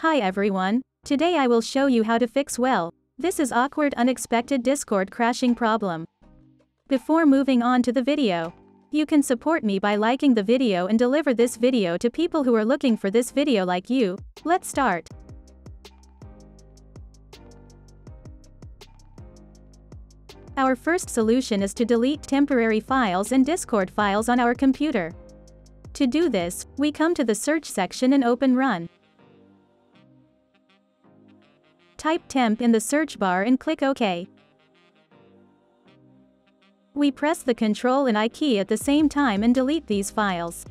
Hi everyone, today I will show you how to fix this is awkward unexpected Discord crashing problem. Before moving on to the video, you can support me by liking the video and deliver this video to people who are looking for this video like you. Let's start. Our first solution is to delete temporary files and Discord files on our computer. To do this, we come to the search section and open Run. Type temp in the search bar and click OK. We press the Ctrl and I key at the same time and delete these files.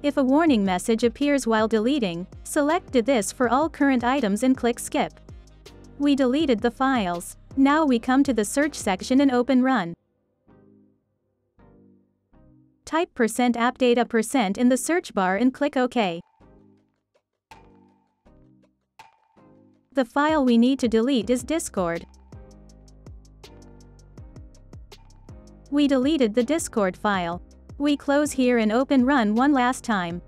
If a warning message appears while deleting, select Do This for all current items and click Skip. We deleted the files. Now we come to the search section and open Run. Type %appdata% in the search bar and click OK. The file we need to delete is Discord. We deleted the Discord file. We close here and open Run one last time.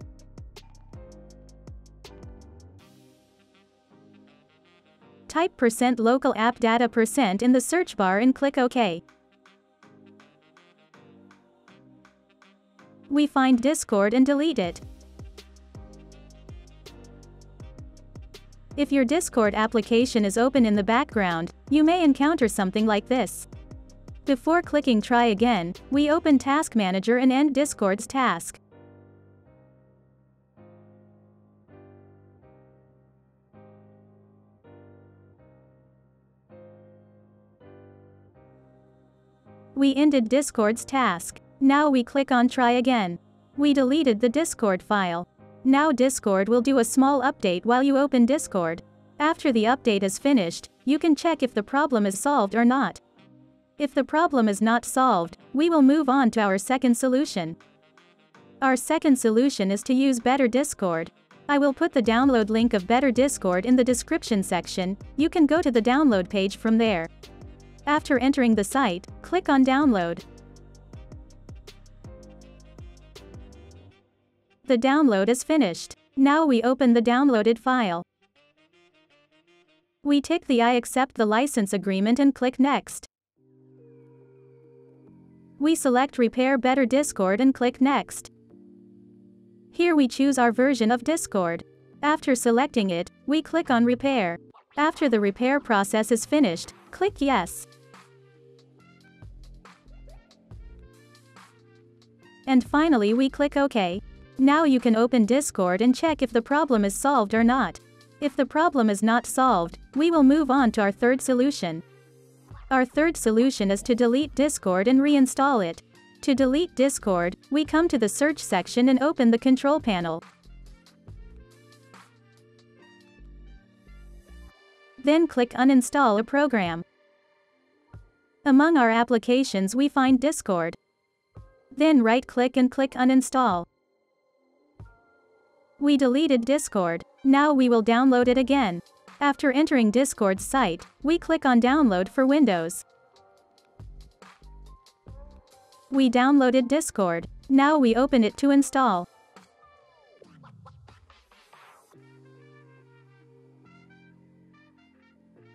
Type %localappdata% in the search bar and click OK. We find Discord and delete it. If your Discord application is open in the background, you may encounter something like this. Before clicking Try Again, we open Task Manager and end Discord's task. We ended Discord's task. Now we click on Try Again. We deleted the Discord file. Now Discord will do a small update while you open Discord. After the update is finished, you can check if the problem is solved or not. If the problem is not solved, we will move on to our second solution. Our second solution is to use Better Discord. I will put the download link of Better Discord in the description section. You can go to the download page from there. After entering the site, click on Download. The download is finished. Now we open the downloaded file. We tick the I accept the license agreement and click Next. We select Repair Better Discord and click Next. Here we choose our version of Discord. After selecting it, we click on Repair. After the repair process is finished, click Yes. And finally we click OK. Now you can open Discord and check if the problem is solved or not. If the problem is not solved, we will move on to our third solution. Our third solution is to delete Discord and reinstall it. To delete Discord, we come to the search section and open the control panel. Then click Uninstall a program. Among our applications we find Discord. Then right-click and click Uninstall. We deleted Discord. Now we will download it again. After entering Discord's site, we click on Download for Windows. We downloaded Discord. Now we open it to install.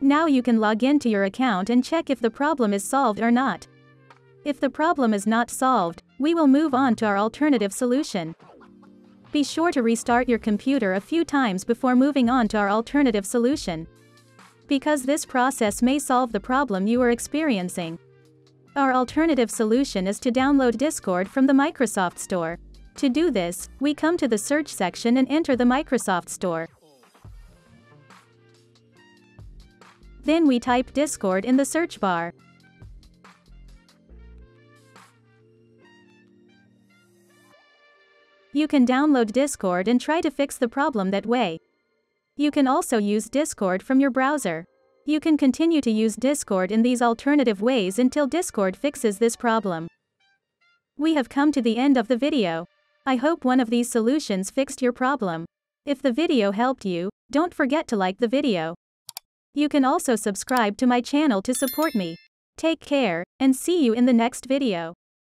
Now you can log into your account and check if the problem is solved or not. If the problem is not solved, we will move on to our alternative solution. Be sure to restart your computer a few times before moving on to our alternative solution, because this process may solve the problem you are experiencing. Our alternative solution is to download Discord from the Microsoft Store. To do this, we come to the search section and enter the Microsoft Store. Then we type Discord in the search bar. You can download Discord and try to fix the problem that way. You can also use Discord from your browser. You can continue to use Discord in these alternative ways until Discord fixes this problem. We have come to the end of the video. I hope one of these solutions fixed your problem. If the video helped you, don't forget to like the video. You can also subscribe to my channel to support me. Take care, and see you in the next video.